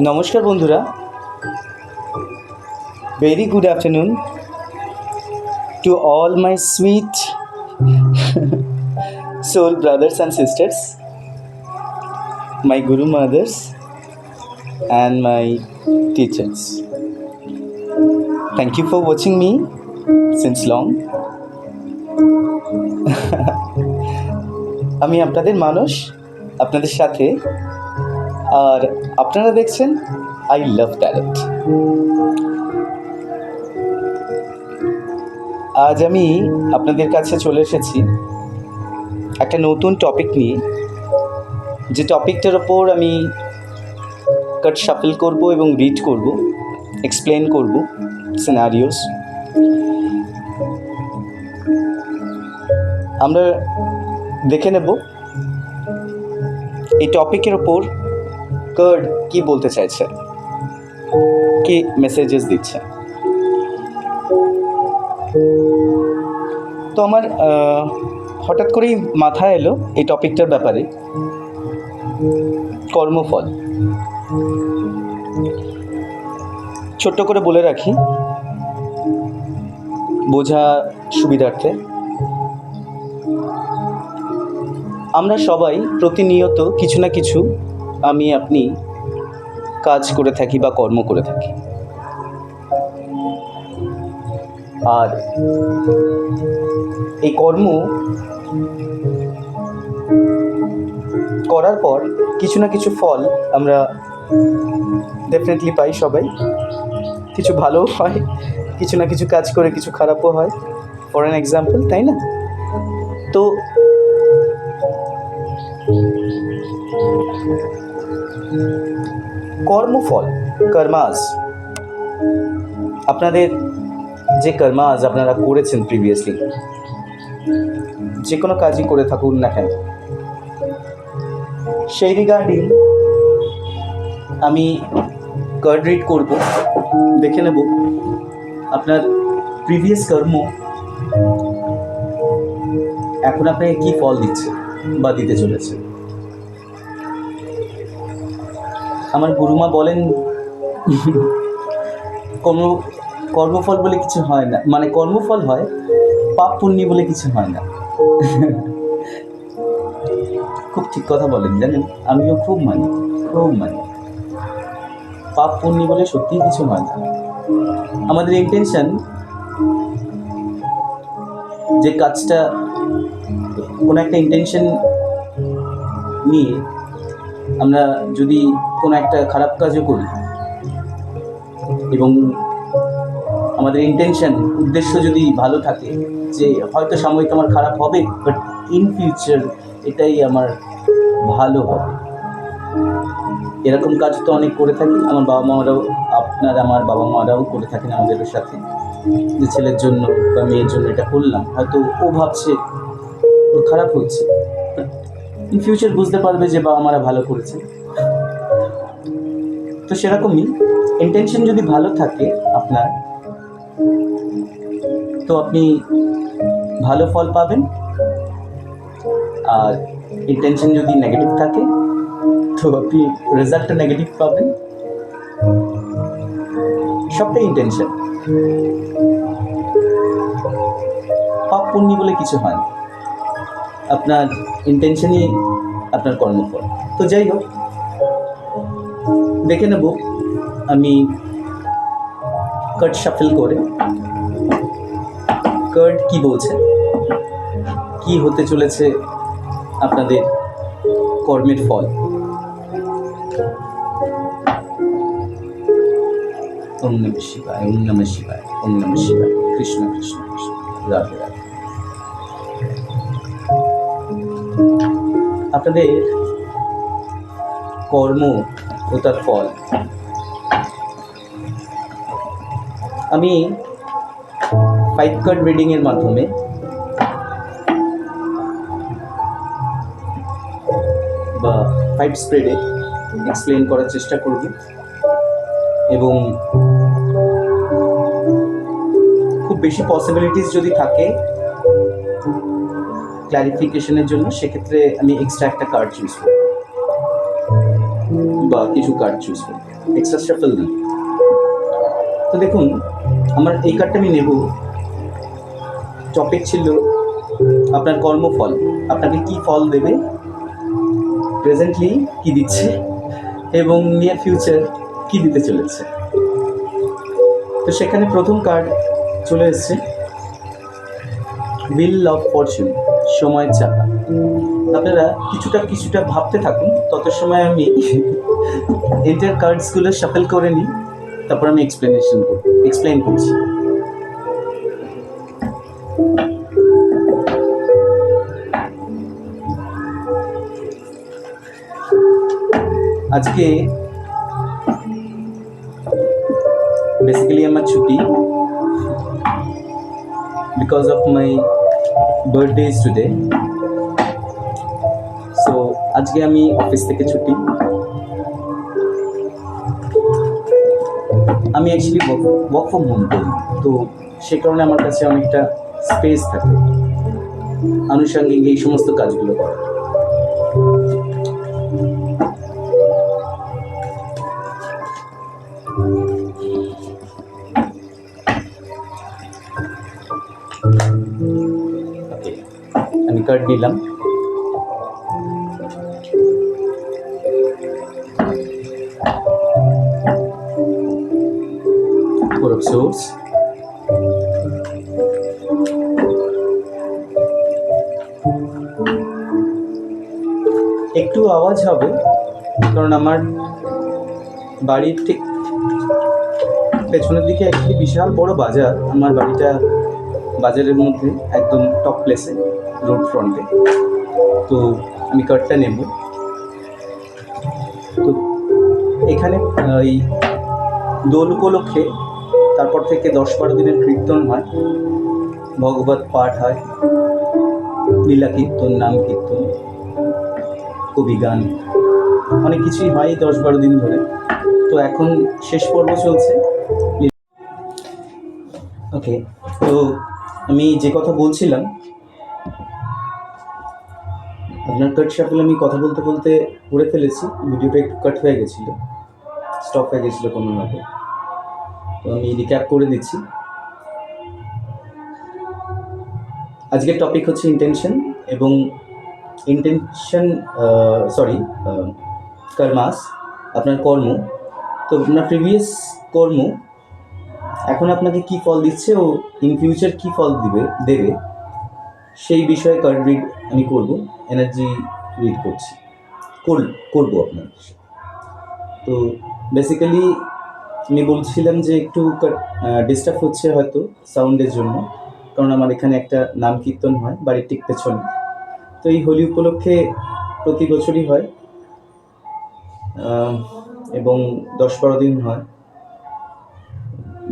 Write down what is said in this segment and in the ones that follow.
নমস্কার বন্ধুরা, very good afternoon to all my sweet soul brothers and sisters, my Guru mothers and my teachers. Thank you for watching me since long. আমি আপনাদের মানুষ, আপনাদের সাথে, আর আপনারা দেখছেন আই লাভ ট্যারট। আজ আমি আপনাদের কাছে চলে এসেছি একটা নতুন টপিক নিয়ে, যে টপিকটার ওপর আমি কাট শাফল করব এবং রিড করব, এক্সপ্লেন করব সিনারিওস। আমরা দেখে নেব এই টপিকের ওপর কার্ড কি বলতে চাইছে, কি মেসেজেস দিচ্ছে। তো আমার হঠাৎ করেই মাথায় এলো এই টপিকটার ব্যাপারে, কর্মফল। ছোট্ট করে বলে রাখি বোঝা সুবিধার্থে, আমরা সবাই প্রতিনিয়ত কিছু না কিছু আমি আপনি কাজ করে থাকি বা কর্ম করে থাকি, আর এই কর্ম করার পর কিছু না কিছু ফল আমরা ডেফিনেটলি পাই সবাই। কিছু ভালোও হয়, কিছু না কিছু কাজ করে কিছু খারাপও হয়, ফর অ্যান এক্সাম্পল, তাই না? তো কর্মফল, কর্মাস, আপনাদের যে কর্মাস আপনারা করেছেন প্রিভিয়াসলি, যে কোনো কাজই করে থাকুন না কেন, সেই রিগার্ডিং আমি কার্ড রিড করব, দেখে নেব আপনার প্রিভিয়াস কর্ম এখন আপনাকে কী ফল দিচ্ছে বা দিতে চলেছে। আমার গুরুমা বলেন কর্মফল বলে কিছু হয় না, মানে কর্মফল হয়, পাপ পুণ্য বলে কিছু হয় না। খুব ঠিক কথা বলেন, জানেন, আমিও খুব মানি। পাপ পুণ্য বলে সত্যিই কিছু হয় না। আমাদের ইন্টেনশন, যে কাজটা, কোনো একটা ইন্টেনশন নিয়ে আমরা যদি কোনো একটা খারাপ কাজও করি এবং আমাদের ইন্টেনশন, উদ্দেশ্য যদি ভালো থাকে, যে হয়তো সাময়িক আমার খারাপ হবে, বাট ইন ফিউচার এটাই আমার ভালো হবে, এরকম কাজ তো অনেক করে থাকি। আমার বাবা মারাও, আমার বাবা মারাও করে থাকেন আমাদের সাথে, যে ছেলের জন্য বা মেয়ের জন্য এটা করলাম, হয়তো ও ভাবছে ওর খারাপ হচ্ছে, ইন ফিউচার বুঝতে পারবে যে বাবা মারা ভালো করেছে। তো সেরকমই ইন্টেনশন যদি ভালো থাকে আপনার, তো আপনি ভালো ফল পাবেন, আর ইন্টেনশন যদি নেগেটিভ থাকে তো আপনি রেজাল্টটা নেগেটিভ পাবেন। সবটাই ইন্টেনশন, পাপ পুণ্য বলে কিছু হয় না, আপনার ইন্টেনশনই আপনার কর্মফল। তো যাই হোক, দেখে নেব আমি কার্ড শাফল করে কার্ড কি বলছে, কি হতে চলেছে আপনাদের কর্মের ফল। ওম নমঃ শিবায়, ওম নমঃ শিবায়, ওম নমঃ শিবায়, কৃষ্ণ কৃষ্ণ কৃষ্ণ, রাধে রাধে। আপনাদের কর্ম ও তার ফল আমি 5 কার্ড রিডিংয়ের মাধ্যমে বা 5 স্প্রেডে এক্সপ্লেন করার চেষ্টা করব, এবং খুব বেশি পসিবিলিটিস যদি থাকে ক্লারিফিকেশনের জন্য, সেক্ষেত্রে আমি এক্সট্রা একটা কার্ড চুজ করব। বা কিছু কার্ড চুজ করি, এক্সট্রা শাফল দিই। তো দেখুন, আমার এই কার্ডটা আমি নেব। টপিক ছিল আপনার কর্মফল, আপনাকে কি ফল দেবে, প্রেজেন্টলি কি দিচ্ছে এবং নিয়ার ফিউচার কি দিতে চলেছে। তো সেখানে প্রথম কার্ড চলে এসছে হুইল অফ ফরচুন, সময়ের চাকা। আপনারা কিছুটা ভাবতে থাকুন, তত সময় আমি এন্টার কার্ডসগুলো শাফল করে নিই, তারপর আমি এক্সপ্লেন করছি। আজকে বেসিক্যালি আমার ছুটি, because of my birthday is today. So আজকে আমি অফিস থেকে ছুটি। আমি অ্যাকচুয়ালি ওয়ার্ক ফ্রম হোম করি, তো সে কারণে আমার কাছে অনেকটা স্পেস থাকে আনুষঙ্গিক এই সমস্ত কাজগুলো করার। আমি কার্ড নিলাম। Four of Swords, একটু আওয়াজ হবে কারণ আমার বাড়ির ঠিক পেছনের দিকে একটি বিশাল বড় বাজার। আমার বাড়িটা বাজারের মধ্যে, একদম টপ প্লেসে, রোড ফ্রন্টে। তো আমি কার্ডটা নেব। তো এখানে এই দোল উপলক্ষে তারপর থেকে 10-12 দিনের কীর্তন হয়, ভগবত পাঠ হয়, লীলা কীর্তন, নাম কীর্তন, কবি গান, অনেক কিছুই হয় 10-12 দিন ধরে। তো এখন শেষ পর্ব চলছে। ওকে, তো আমি যে কথা বলছিলাম, আপনার কাট শাফল আমি কথা বলতে বলতে করে ফেলেছি। ভিডিওটা একটু কাট হয়ে গেছিলো, স্টপ হয়ে গেছিলো কোনোভাবে। তো আমি রিক্যাপ করে দিচ্ছি। আজকের টপিক হচ্ছে ইন্টেনশন এবং কর্মাস, আপনার কর্ম। তো আপনার প্রিভিয়াস কর্ম এখন আপনাকে কি ফল দিচ্ছে ও ইন ফিউচার কি ফল দেবে সেই বিষয়ে কার্ড রিড আমি করব, এনার্জি রিড করবো আপনার। তো বেসিক্যালি আমি বলছিলাম যে একটু ডিস্টার্ব হচ্ছে হয়তো সাউন্ডের জন্য, কারণ আমার এখানে একটা নাম কীর্তন হয় বাড়ির ঠিক পেছনে। তো এই হোলি উপলক্ষে প্রতি বছরই হয় এবং 10-12 দিন হয়।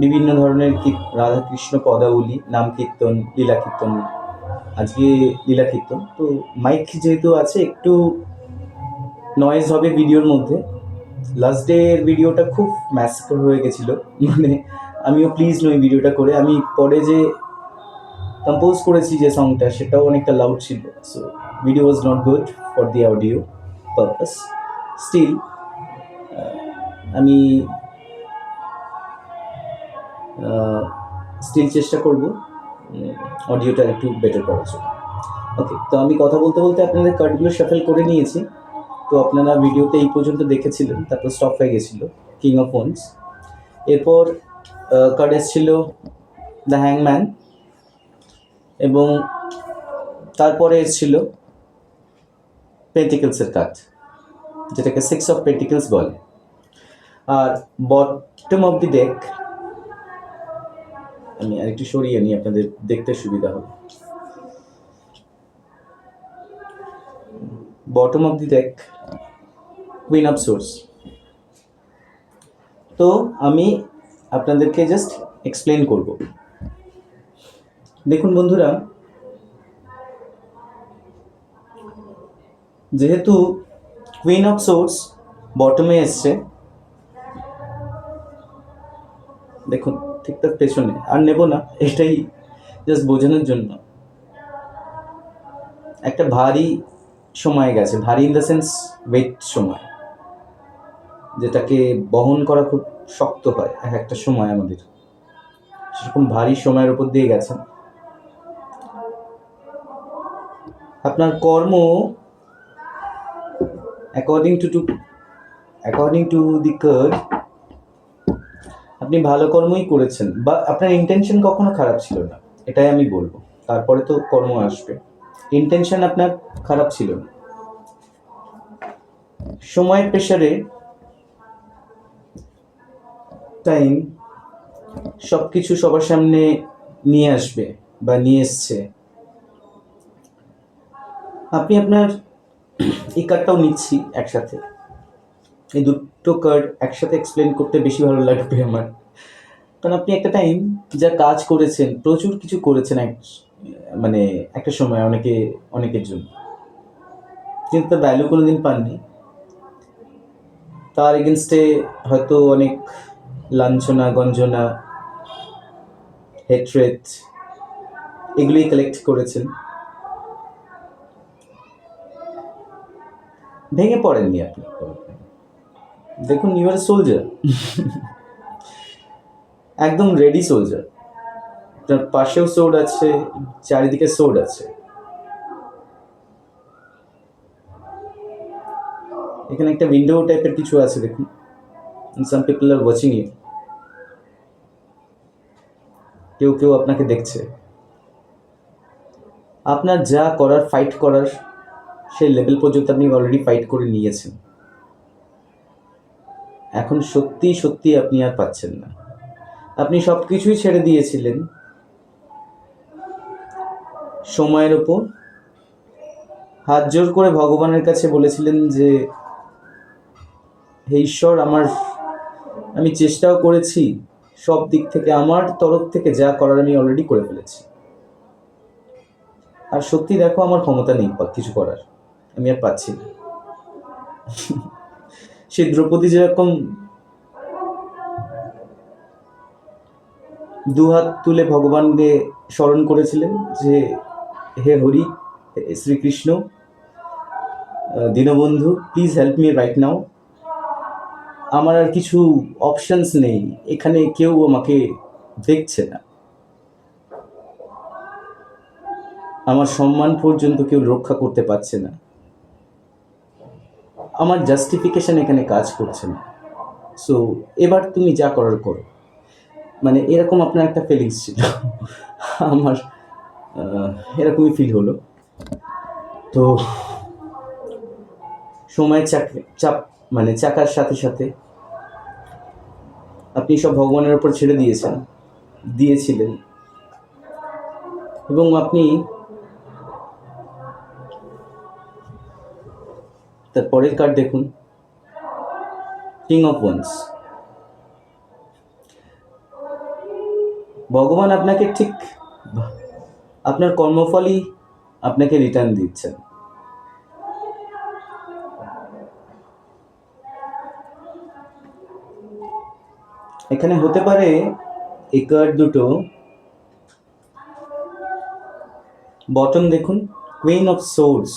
বিভিন্ন ধরনের রাধাকৃষ্ণ পদাবলী, নাম কীর্তন, লীলা কীর্তন। আজকে লীলা কীর্তন। তো মাইক যেহেতু আছে, একটু নয়েজ হবে ভিডিওর মধ্যে। লাস্ট ডে এর ভিডিওটা খুব ম্যাসেকার হয়ে গেছিলো, মানে আমিও প্লিজ নই ভিডিওটা করে। আমি পরে যে কম্পোজ করেছি যে সংটা, সেটাও অনেকটা লাউড ছিল। So video was not good for the audio purpose. Still আমি চেষ্টা করব অডিওটা একটু বেটার করার জন্য। ওকে, তো আমি কথা বলতে বলতে আপনাদের কার্ডগুলো শাফল করে নিয়েছি। তো আপনারা ভিডিওতে এই পর্যন্ত দেখেছিলেন, তারপর স্টপ হয়ে গেছিলো কিং অফ ওয়ান্স। এরপর কার্ড এসেছিল দ্য হ্যাংম্যান এবং তারপরে এসেছিল পেন্টিকলসের কার্ড, যেটাকে 6 অফ পেন্টিকলস বলে। আর বটম অফ দি ডেক, আমি আরেকটু সরিয়ে নিই আপনাদের দেখতে সুবিধা হবে। Bottom of the day, queen of swords. তো আমি আপনাদেরকে জাস্ট এক্সপ্লেন করব। দেখুন বন্ধুরা, যেহেতু কুইন অফ সোর্স বটমে এসছে, দেখুন ঠিকঠাক পেছনে, আর নেব না, এটাই জাস্ট বোঝানোর জন্য। একটা ভারী সময় গেছে, ভারী ইন দ্য সেন্স ওয়েট সময়। যেটাকে বহন করা খুব শক্ত হয় এক একটা সময় আমাদের, সেরকম ভারী সময়ের উপর দিয়ে গেছেন। আপনার কর্ম অ্যাকর্ডিং টু দি কার্ড আপনি ভালো কর্মই করেছেন, বা আপনার ইন্টেনশন কখনো খারাপ ছিল না, এটাই আমি বলবো। তারপরে তো কর্ম আসবে। ইন্টেনশন আপনার খারাপ ছিল না। সময়ের প্রেসারে টাইম সব কিছু সবার সামনে নিয়ে আসবে বা নিয়ে এসছে। আপনি আপনার এই কার্ডটাও নিচ্ছি একসাথে, এই দুটো কার্ড একসাথে এক্সপ্লেন করতে বেশি ভালো লাগবে আমার, কারণ আপনি একটা টাইম যা কাজ করেছেন, প্রচুর কিছু করেছেন মানে একটা সময় অনেকের জন্য, কিন্তু তার ভ্যালু কোনোদিন পাননি। তার এগেনস্টে হয়তো অনেক লাঞ্ছনা, গঞ্জনা, হেট্রেট এগুলোই কালেক্ট করেছেন। ভেঙে পড়েননি আপনি। দেখুন, ইউ আর সোলজার, একদম রেডি সোলজার। তার পাশেও সোর্ড আছে, চারিদিকে সোর্ড আছে। এখানে একটা উইন্ডো টাইপের কিছু আছে, দেখুন। Some people are watching you. কেউ কেউ আপনাকে দেখছে। আপনার যা করার, ফাইট করার, সেই লেভেল পর্যন্ত আপনি অলরেডি ফাইট করে নিয়েছেন। এখন সত্যি সত্যি আপনি আর পাচ্ছেন না। আপনি সব কিছুই ছেড়ে দিয়েছিলেন সময়ের ওপর, হাত জোর করে ভগবানের কাছে বলেছিলেন যে, হে ঈশ্বর, আমি চেষ্টাও করেছি, সব দিক থেকে আমার তরফ থেকে যা করার আমি অলরেডি করে ফেলেছি, আর সত্যি দেখো আমার ক্ষমতা নেই কিছু করার, আমি আর পাচ্ছি না। সেই দ্রৌপদী যেরকম দুহাত তুলে ভগবানকে স্মরণ করেছিলেন যে, হে Hari, Shri Krishna, Dinabandhu, please help me right now, আমার আর কিছু অপশনস নেই, এখানে কেউ আমাকে দেখছে না, আমার সম্মান পর্যন্ত কেউ রক্ষা করতে পারছে না, আমার জাস্টিফিকেশন এখানে কাজ করছে না, সো এবার তুমি যা করার করো। মানে এরকম আপনার একটা ফিলিংস ছিল। আমার এরকমই ফিল হলো। তো সময়ের চাপ মানে চাকার সাথে সাথে আপনি সব ভগবানের উপর ছেড়ে দিয়েছিলেন, এবং আপনি তার পরের কার্ড দেখুন, কিং অফ ওয়ান্স। ভগবান আপনাকে ঠিক আপনার কর্মফলই আপনাকে রিটার্ন দিচ্ছেন। এখানে হতে পারে এই কার্ড দুটো, বটম দেখুন, কুইন অফ সোর্ডস,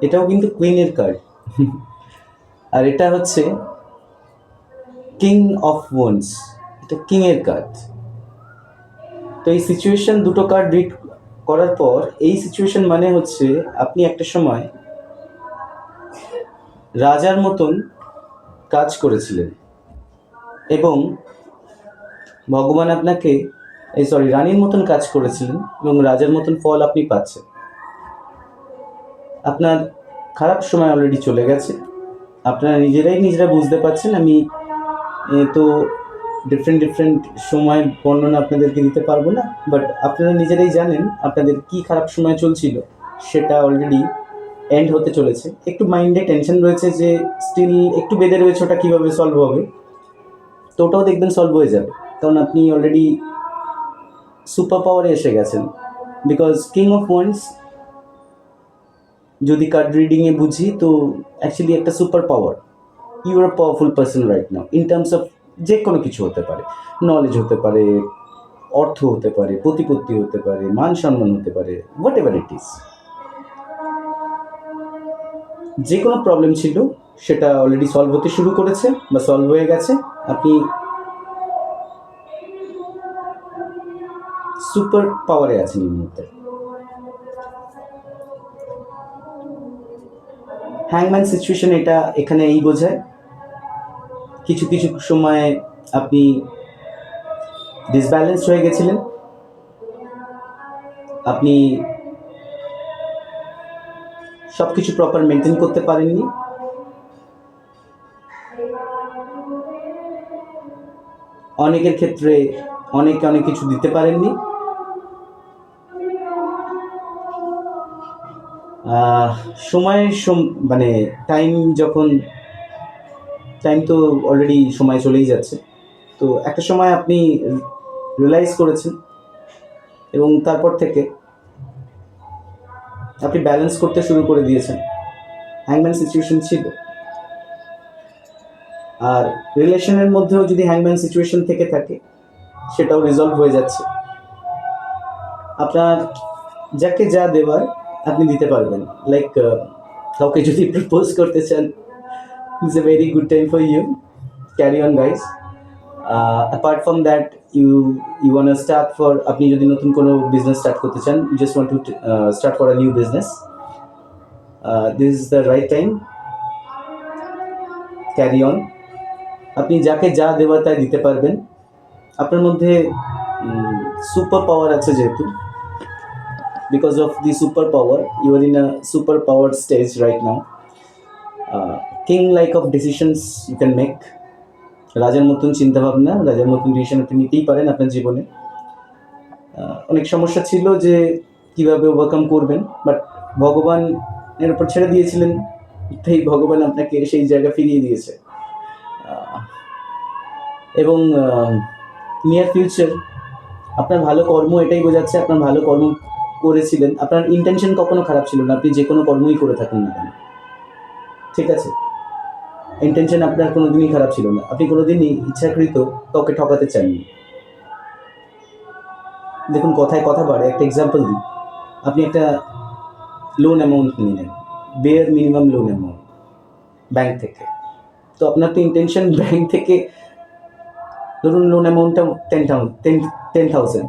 এটাও কিন্তু কুইনের কার্ড, আর এটা হচ্ছে কিং অফ ওয়ান্স, এটা কিংয়ের কার্ড। তো এই সিচুয়েশন, দুটো কার্ড রিড করার পর এই সিচুয়েশন মানে হচ্ছে আপনি একটা সময় রাজার মতন কাজ করেছিলেন, এবং ভগবান আপনাকে রানীর মতন কাজ করেছিলেন, এবং রাজার মতন ফল আপনি পাচ্ছেন। আপনার খারাপ সময় অলরেডি চলে গেছে, আপনারা নিজেরা বুঝতে পারছেন। আমি তো ডিফারেন্ট সময়ের বর্ণনা আপনাদেরকে দিতে পারবো না, বাট আপনারা নিজেরাই জানেন আপনাদের কি খারাপ সময় চলছিল, সেটা অলরেডি এন্ড হতে চলেছে। একটু মাইন্ডে টেনশন রয়েছে যে স্টিল একটু বেঁধে রয়েছে, ওটা কীভাবে সলভ হবে, তো ওটাও দেখবেন সলভ হয়ে যাবে, কারণ আপনি অলরেডি সুপার পাওয়ারে এসে গেছেন। বিকজ কিং অফ ওয়ান্স যদি কার্ড রিডিংয়ে বুঝি, তো অ্যাকচুয়ালি একটা super power. You are powerful person right now, in terms of যে কোনো কিছু হতে পারে, নলেজ হতে পারে, অর্থ হতে পারে, প্রতিপত্তি হতে পারে, মান সম্মান হতে পারে, হোয়াট এভার ইট ইজ। যে কোনো প্রবলেম ছিল সেটা অলরেডি সলভ হতে শুরু করেছে বা সলভ হয়ে গেছে। আপনি সুপার পাওয়ারে আছেন এই মুহূর্তে। হ্যাংম্যান সিচুয়েশন এটা এখানে এই বোঝায় কিছু কিছু সময় আপনি ডিসব্যালেন্স হয়ে গেছিলেন, আপনি সব কিছু প্রপার মেনটেন করতে পারেননি, অনেকের ক্ষেত্রে অনেকে অনেক কিছু দিতে পারেননি, সময়ের মানে টাইম তো অলরেডি সময় চলেই যাচ্ছে। তো একটা সময় আপনি রিয়েলাইজ করেছেন এবং তারপর থেকে আপনি ব্যালেন্স করতে শুরু করে দিয়েছেন। হ্যাংম্যান সিচুয়েশন ছিল, আর রিলেশনের মধ্যেও যদি হ্যাংম্যান সিচুয়েশন থেকে থাকে সেটাও রিজলভ হয়ে যাচ্ছে। আপনার যাকে যা দেওয়ার আপনি দিতে পারবেন। লাইক কাউকে যদি প্রপোজ করতে চান, it's a very good time for you, carry on guys. Apart from that you want start for, আপনি যদি নতুন কোনো বিজনেস স্টার্ট করতে চান, you just want to start for a new business, this is the right time, carry on. আপনি যাকে যা দেওয়ার তাই দিতে পারবেন। আপনার মধ্যে সুপার পাওয়ার আছে যেহেতু, because of the superpower you are in a superpowered stage right now. King like of decisions you can make, রাজার মতন চিন্তা ভাবনা, রাজার মতন ডিসিশন আপনি নিতেই পারেন আপনার জীবনে। অনেক সমস্যা ছিল যে কিভাবে ওভারকাম করবেন, বাট ভগবানের উপর ছেড়ে দিয়েছিলেন, তাই ভগবান আপনাকে সেই জায়গা ফিরিয়ে দিয়েছে। এবং নিয়ার ফিউচার আপনার ভালো কর্ম এটাই বোঝাচ্ছে, আপনার ভালো কর্ম করেছিলেন, আপনার ইন্টেনশন কখনো খারাপ ছিল না, আপনি যে কোনো কর্মই করে থাকুন না কেন, ঠিক আছে, ইন্টেনশন আপনার কোনো দিনই খারাপ ছিল না, আপনি কোনো দিনই ইচ্ছাকৃত কাউকে ঠকাতে চাননি। দেখুন কথায় কথা বাড়ে, একটা এক্সাম্পল দিই, আপনি একটা লোন অ্যামাউন্ট নিয়ে নেন, bear minimum loan amount bank থেকে, তো আপনার তো ইন্টেনশন ব্যাংক থেকে ধরুন লোন অ্যামাউন্টটা 10,000,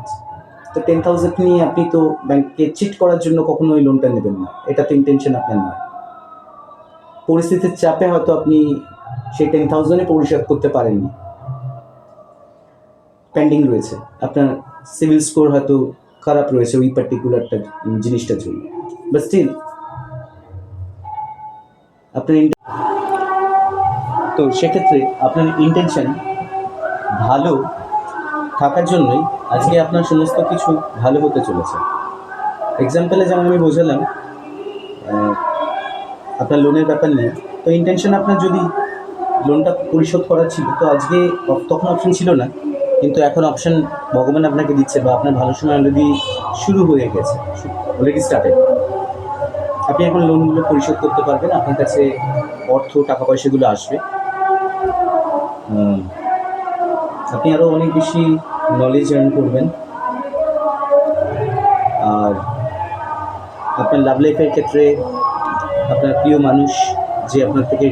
তো 10,000 নিয়ে আপনি তো ব্যাংককে চিট করার জন্য কখনো ওই লোনটা নেবেন না, এটা তো ইন্টেনশন আপনার নয়। পরিস্থিতির চাপে হয়তো আপনি সেই 10,000 পরিশোধ করতে পারেননি, পেন্ডিং রয়েছে, আপনার সিভিল স্কোর হয়তো খারাপ রয়েছে ওই পার্টিকুলারটা জিনিসটার জন্য, বাট স্টিল আপনার তো সেক্ষেত্রে আপনার ইন্টেনশন ভালো থাকার জন্যই আজকে আপনার সমস্ত কিছু ভালো হতে চলেছে। এক্সাম্পলে যেমন আমি বোঝালাম আপনার লোনের ব্যাপার নিয়ে, তো ইন্টেনশন আপনার যদি লোনটা পরিশোধ করার ছিল তো আজকে তখন অপশন ছিল না, কিন্তু এখন অপশন ভগবান আপনাকে দিচ্ছে, বা আপনার ভালো সময় অলরেডি শুরু হয়ে গেছে, অলরেডি স্টার্টেড। আপনি এখন লোনগুলো পরিশোধ করতে পারবেন, আপনার কাছে অর্থ টাকা পয়সাগুলো আসবে, আপনি আরও অনেক বেশি নলেজ আর্ন করবেন। আর আপনার লাভ লাইফের ক্ষেত্রে আপনার প্রিয় মানুষ যে আপনার থেকে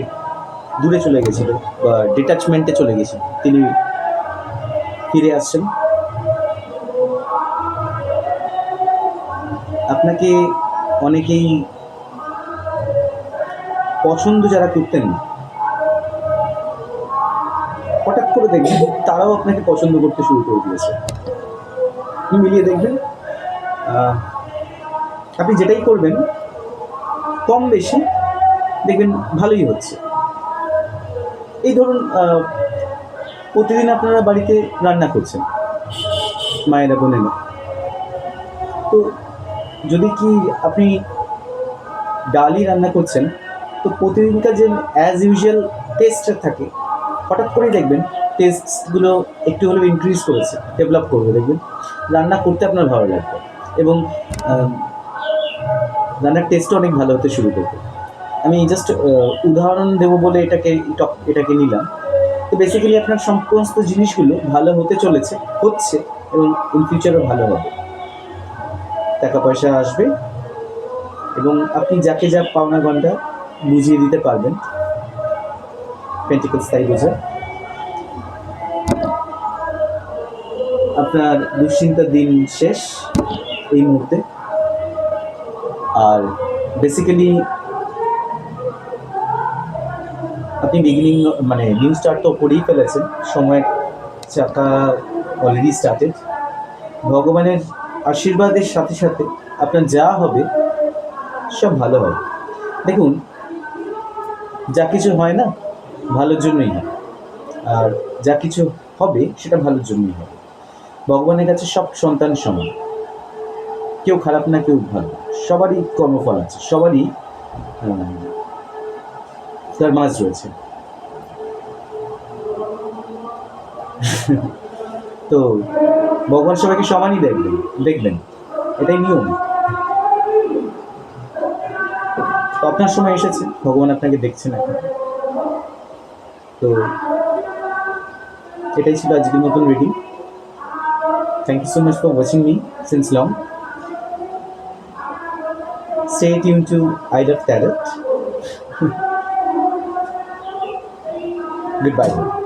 দূরে চলে গেছিল বা ডিট্যাচমেন্টে চলে গেছিল, তিনি ফিরে আসছেন। আপনাকে অনেকেই পছন্দ যারা করতেন না, হঠাৎ করে দেখবেন তারাও আপনাকে পছন্দ করতে শুরু করে দিয়েছে। আপনি মিলিয়ে দেখবেন, আপনি যেটাই করবেন কম বেশি দেখবেন ভালোই হচ্ছে। এই ধরুন প্রতিদিন আপনারা বাড়িতে রান্না করছেন, মায়েরা বোনেরা, তো যদি কি আপনি ডালই রান্না করছেন, তো প্রতিদিনকার যে অ্যাজ ইউজুয়াল টেস্ট থাকে, হঠাৎ করেই দেখবেন টেস্টগুলো একটু হলেও ইনক্রিজ করেছে, ডেভেলপ করবে, দেখবেন রান্না করতে আপনার ভালো লাগবে এবং রান্নার টেস্টও অনেক ভালো হতে শুরু করবে। আমি জাস্ট উদাহরণ দেবো বলে এটাকে নিলাম। তো বেসিক্যালি আপনার সমস্ত জিনিসগুলো ভালো হতে চলেছে, হচ্ছে, এবং ইন ফিউচারও ভালো হবে, টাকা পয়সা আসবে এবং আপনি যাকে যা পাওনা গন্ডা বুঝিয়ে দিতে পারবেন। পেন্টিকলস তাই বোঝায়। আপনার দুশ্চিন্তার দিন শেষ এই মুহূর্তে। আর বেসিক্যালি আপনি বিগিনিং মানে নিউ স্টার্ট তো করেই ফেলেছেন, সময়ের চাকা অলরেডি স্টার্টেড। ভগবানের আশীর্বাদের সাথে সাথে আপনার যা হবে সব ভালো হবে। দেখুন, যা কিছু হয় না ভালোর জন্যই হয়, আর যা কিছু হবে সেটা ভালোর জন্যই হবে। ভগবানের কাছে সব সন্তান সমান, কেউ খারাপ না কেউ ভালো, সবারই কর্মফল আছে, সবারই তার মাঝ রয়েছে। তো ভগবান সবাইকে সমানই দেখবেন, এটাই নিয়ম। তো আপনার সময় এসেছে, ভগবান আপনাকে দেখছেন এখন। তো এটাই ছিল আজকের নতুন reading. Thank you so much for watching me since long. Stay tuned to Eye of Tarot. Goodbye.